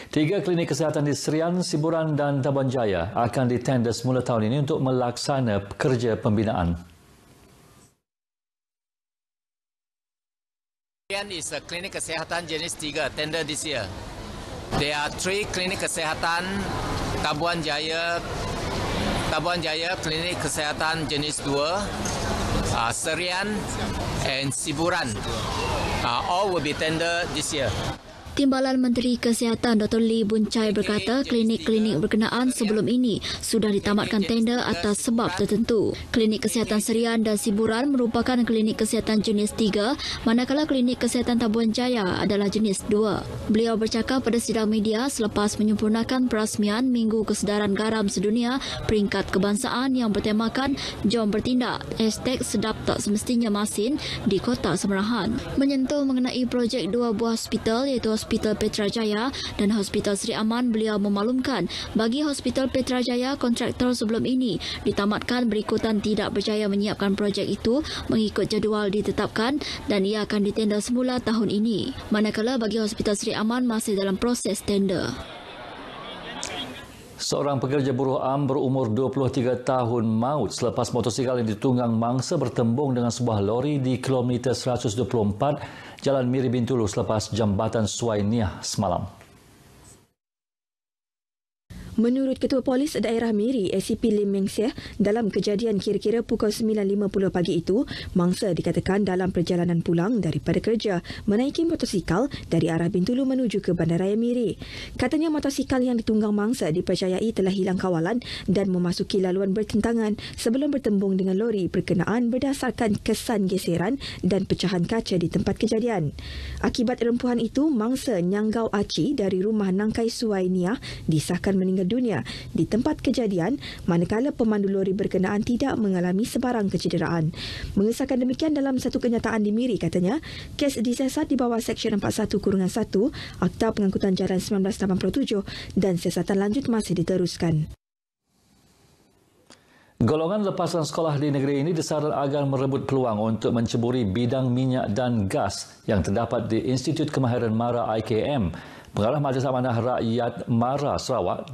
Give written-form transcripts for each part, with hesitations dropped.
3 klinik kesihatan di Serian, Siburan dan Tabuan Jaya akan ditender semula tahun ini untuk melaksana kerja pembinaan. Serian is a klinik kesihatan jenis 3 tender this year. There are 3 klinik kesihatan Tabuan Jaya klinik kesihatan jenis 2, Serian and Siburan. All will be tender this year. Timbalan Menteri Kesihatan Dr. Lee Boon Chye berkata klinik-klinik berkenaan sebelum ini sudah ditamatkan tender atas sebab tertentu. Klinik Kesihatan Serian dan Siburan merupakan klinik kesihatan jenis 3, manakala klinik kesihatan Tabuan Jaya adalah jenis 2. Beliau bercakap pada sidang media selepas menyempurnakan perasmian Minggu Kesedaran Garam Sedunia peringkat kebangsaan yang bertemakan Jom Bertindak #Sedap Tak Semestinya Masin di Kota Semerahan. Menyentuh mengenai projek 2 buah hospital iaitu Hospital Petrajaya dan Hospital Sri Aman, beliau memaklumkan bagi Hospital Petrajaya kontraktor sebelum ini ditamatkan berikutan tidak berjaya menyiapkan projek itu mengikut jadual ditetapkan dan ia akan ditender semula tahun ini. Manakala bagi Hospital Sri Aman masih dalam proses tender. Seorang pekerja buruh am berumur 23 tahun maut selepas motosikal yang ditunggang mangsa bertembung dengan sebuah lori di kilometer 124 Jalan Miri Bintulu selepas jambatan Suainiah semalam. Menurut Ketua Polis Daerah Miri, ACP Lim Meng Siah, dalam kejadian kira-kira pukul 9.50 pagi itu, mangsa dikatakan dalam perjalanan pulang daripada kerja menaiki motosikal dari arah Bintulu menuju ke Bandaraya Miri. Katanya motosikal yang ditunggang mangsa dipercayai telah hilang kawalan dan memasuki laluan bertentangan sebelum bertembung dengan lori berkenaan berdasarkan kesan geseran dan pecahan kaca di tempat kejadian. Akibat rempuhan itu, mangsa Nyanggau Aci dari rumah Nangkai Suainiah disahkan meninggal dunia di tempat kejadian manakala pemandu lori berkenaan tidak mengalami sebarang kecederaan. Mengesahkan demikian dalam satu kenyataan di Miri, katanya kes disiasat di bawah Seksyen 41-1 Akta Pengangkutan Jalan 1987 dan siasatan lanjut masih diteruskan. Golongan lepasan sekolah di negeri ini disarankan agar merebut peluang untuk menceburi bidang minyak dan gas yang terdapat di Institut Kemahiran Mara IKM. Pengarah Majlis Amanah Rakyat Mara Sarawak,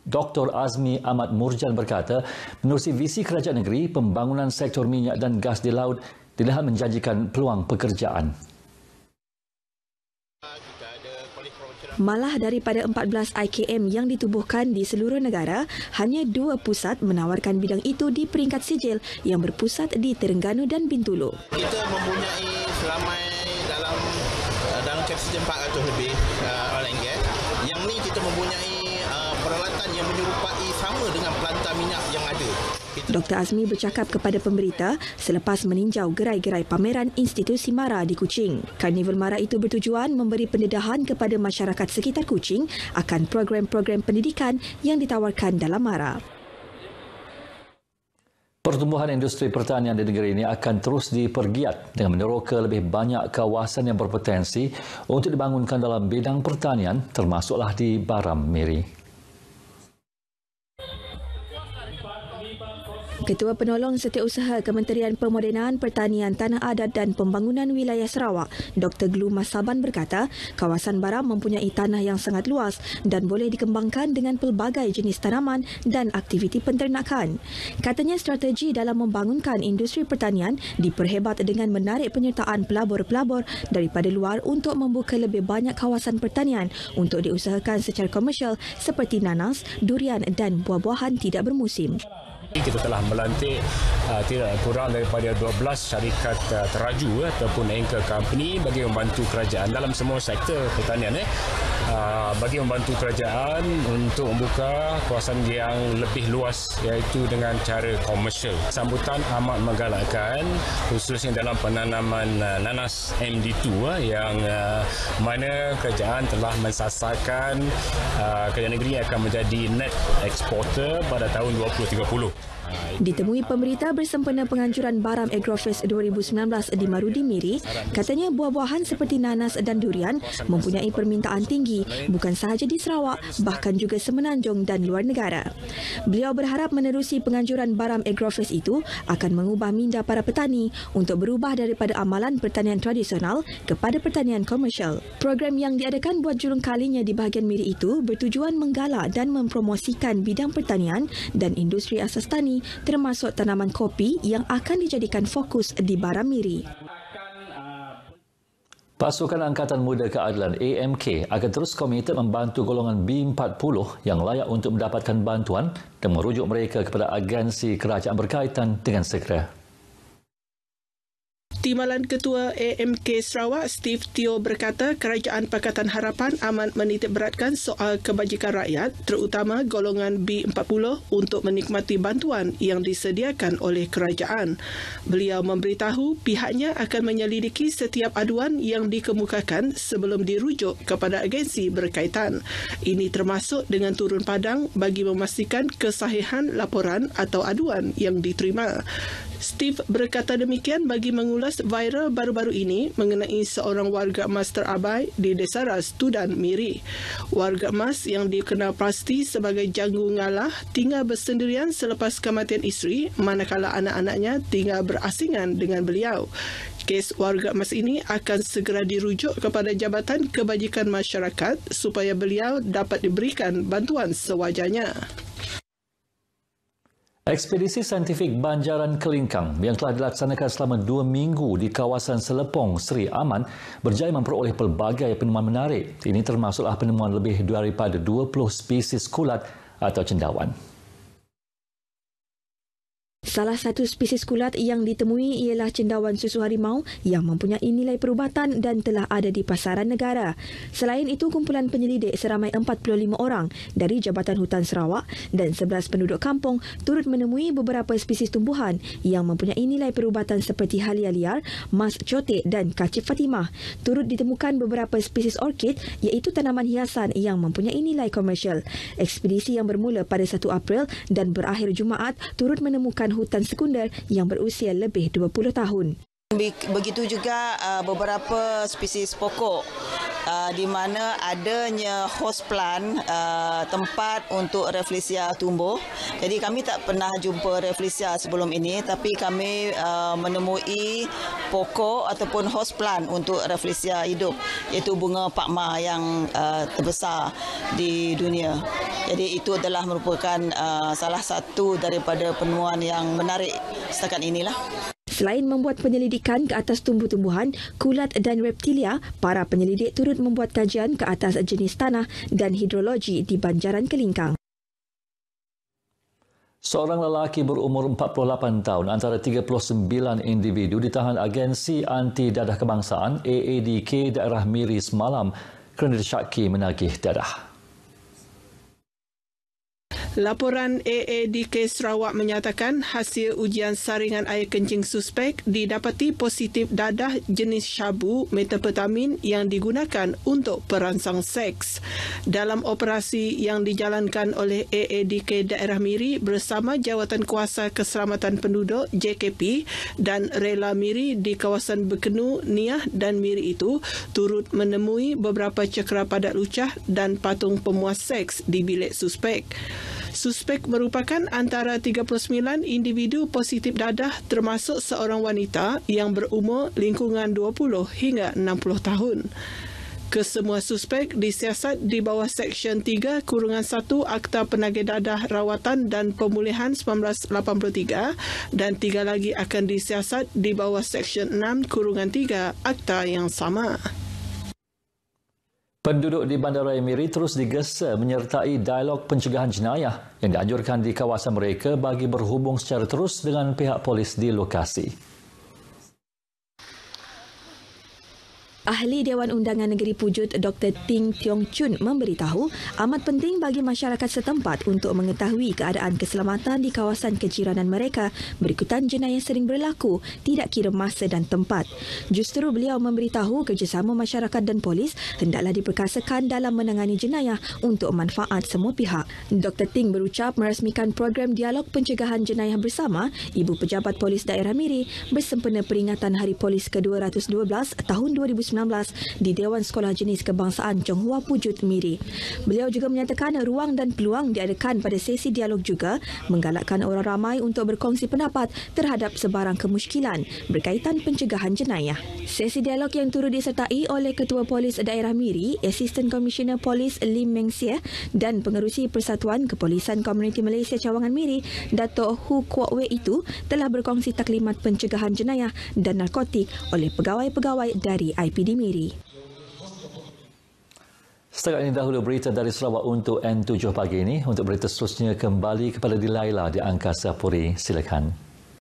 Dr. Azmi Ahmad Murjan berkata, menerusi visi kerajaan negeri, pembangunan sektor minyak dan gas di laut dilihat menjanjikan peluang pekerjaan. Malah daripada 14 IKM yang ditubuhkan di seluruh negara, hanya 2 pusat menawarkan bidang itu di peringkat sijil yang berpusat di Terengganu dan Bintulu. Kita mempunyai seramai dalam kapasiti 400 lebih oil and gas. Yang ni kita mempunyai peralatan yang menyerupai sama dengan pelantar minyak yang ada. Dr. Azmi bercakap kepada pemberita selepas meninjau gerai-gerai pameran institusi Mara di Kuching. Karnival Mara itu bertujuan memberi pendedahan kepada masyarakat sekitar Kuching akan program-program pendidikan yang ditawarkan dalam Mara. Pertumbuhan industri pertanian di negeri ini akan terus dipergiat dengan meneroka lebih banyak kawasan yang berpotensi untuk dibangunkan dalam bidang pertanian, termasuklah di Baram Miri. Ketua Penolong Setiausaha Kementerian Pemodenan Pertanian Tanah Adat dan Pembangunan Wilayah Sarawak, Dr. Glu Masaban berkata, kawasan Baram mempunyai tanah yang sangat luas dan boleh dikembangkan dengan pelbagai jenis tanaman dan aktiviti penternakan. Katanya strategi dalam membangunkan industri pertanian diperhebat dengan menarik penyertaan pelabur-pelabur daripada luar untuk membuka lebih banyak kawasan pertanian untuk diusahakan secara komersial seperti nanas, durian dan buah-buahan tidak bermusim. Kita telah melantik tidak kurang daripada 12 syarikat teraju ataupun anchor company bagi membantu kerajaan dalam semua sektor pertanian bagi membantu kerajaan untuk membuka kawasan yang lebih luas iaitu dengan cara komersial. Sambutan amat menggalakkan khususnya dalam penanaman nanas MD2 yang mana kerajaan telah mensasarkan kerajaan negeri akan menjadi net exporter pada tahun 2030. Ditemui pemberita bersempena penganjuran Baram Agrofest 2019 di Marudi Miri, katanya buah-buahan seperti nanas dan durian mempunyai permintaan tinggi lagi, bukan sahaja di Sarawak, bahkan juga Semenanjung dan luar negara. Beliau berharap menerusi penganjuran Baram Agrofest itu akan mengubah minda para petani untuk berubah daripada amalan pertanian tradisional kepada pertanian komersial. Program yang diadakan buat julung kalinya di bahagian Miri itu bertujuan menggalak dan mempromosikan bidang pertanian dan industri asas tani termasuk tanaman kopi yang akan dijadikan fokus di Baram Miri. Pasukan Angkatan Muda Keadilan AMK akan terus komited membantu golongan B40 yang layak untuk mendapatkan bantuan dan merujuk mereka kepada agensi kerajaan berkaitan dengan segera. Timbalan Ketua AMK Sarawak, Steve Teo berkata Kerajaan Pakatan Harapan amat menitikberatkan soal kebajikan rakyat, terutama golongan B40 untuk menikmati bantuan yang disediakan oleh kerajaan. Beliau memberitahu pihaknya akan menyelidiki setiap aduan yang dikemukakan sebelum dirujuk kepada agensi berkaitan. Ini termasuk dengan turun padang bagi memastikan kesahihan laporan atau aduan yang diterima. Steve berkata demikian bagi mengulas viral baru-baru ini mengenai seorang warga emas terabai di Desa Ras, Tudan, Miri. Warga emas yang dikenal pasti sebagai Janggu Ngalah tinggal bersendirian selepas kematian isteri, manakala anak-anaknya tinggal berasingan dengan beliau. Kes warga emas ini akan segera dirujuk kepada Jabatan Kebajikan Masyarakat supaya beliau dapat diberikan bantuan sewajarnya. Ekspedisi saintifik Banjaran Kelingkang yang telah dilaksanakan selama 2 minggu di kawasan Selepong, Seri Aman berjaya memperoleh pelbagai penemuan menarik. Ini termasuklah penemuan lebih daripada 20 spesies kulat atau cendawan. Salah satu spesies kulat yang ditemui ialah cendawan susu harimau yang mempunyai nilai perubatan dan telah ada di pasaran negara. Selain itu, kumpulan penyelidik seramai 45 orang dari Jabatan Hutan Sarawak dan 11 penduduk kampung turut menemui beberapa spesies tumbuhan yang mempunyai nilai perubatan seperti halia liar, mas cotek dan kacip Fatimah. Turut ditemukan beberapa spesies orkid iaitu tanaman hiasan yang mempunyai nilai komersial. Ekspedisi yang bermula pada 1 April dan berakhir Jumaat turut menemukan hutan sekunder yang berusia lebih 20 tahun. Begitu juga beberapa spesies pokok di mana adanya host plant tempat untuk Rafflesia tumbuh. Jadi kami tak pernah jumpa Rafflesia sebelum ini, tapi kami menemui pokok ataupun host plant untuk Rafflesia hidup, iaitu bunga pakma yang terbesar di dunia. Jadi itu adalah merupakan salah satu daripada penemuan yang menarik setakat inilah. Selain membuat penyelidikan ke atas tumbuh-tumbuhan, kulat dan reptilia, para penyelidik turut membuat kajian ke atas jenis tanah dan hidrologi di Banjaran Kelingkang. Seorang lelaki berumur 48 tahun antara 39 individu ditahan agensi anti dadah kebangsaan AADK daerah Miri semalam kerana disyaki menagih dadah. Laporan AADK Sarawak menyatakan hasil ujian saringan air kencing suspek didapati positif dadah jenis syabu metapetamin yang digunakan untuk perangsang seks. Dalam operasi yang dijalankan oleh AADK Daerah Miri bersama Jawatan Kuasa Keselamatan Penduduk JKP dan Rela Miri di kawasan Bekenu, Niah dan Miri itu turut menemui beberapa cekera padat lucah dan patung pemuas seks di bilik suspek. Suspek merupakan antara 39 individu positif dadah termasuk seorang wanita yang berumur lingkungan 20 hingga 60 tahun. Kesemua suspek disiasat di bawah Seksyen 3-1 Akta Penagih Dadah Rawatan dan Pemulihan 1983 dan 3 lagi akan disiasat di bawah Seksyen 6-3 Akta yang sama. Penduduk di Bandaraya Miri terus digesa menyertai dialog pencegahan jenayah yang dianjurkan di kawasan mereka bagi berhubung secara terus dengan pihak polis di lokasi. Ahli Dewan Undangan Negeri Pujut Dr. Ting Tiong Chun memberitahu amat penting bagi masyarakat setempat untuk mengetahui keadaan keselamatan di kawasan kejiranan mereka berikutan jenayah sering berlaku, tidak kira masa dan tempat. Justru beliau memberitahu kerjasama masyarakat dan polis hendaklah diperkasakan dalam menangani jenayah untuk manfaat semua pihak. Dr. Ting berucap merasmikan program dialog pencegahan jenayah bersama Ibu Pejabat Polis Daerah Miri bersempena peringatan Hari Polis ke-212 tahun 2019 di Dewan Sekolah Jenis Kebangsaan Chong Hua Pujut Miri. Beliau juga menyatakan ruang dan peluang diadakan pada sesi dialog juga menggalakkan orang ramai untuk berkongsi pendapat terhadap sebarang kemusykilan berkaitan pencegahan jenayah. Sesi dialog yang turut disertai oleh Ketua Polis Daerah Miri, Asisten Komisioner Polis Lim Meng Sieh dan Pengerusi Persatuan Kepolisian Komuniti Malaysia Cawangan Miri, Dato' Hu Kwok Wei itu telah berkongsi taklimat pencegahan jenayah dan narkotik oleh pegawai-pegawai dari IPD Miri. Setakat ini dahulu berita dari Sarawak untuk N7 pagi ini. Untuk berita seterusnya kembali kepada Dilaila di Angkasa Puri. Silakan.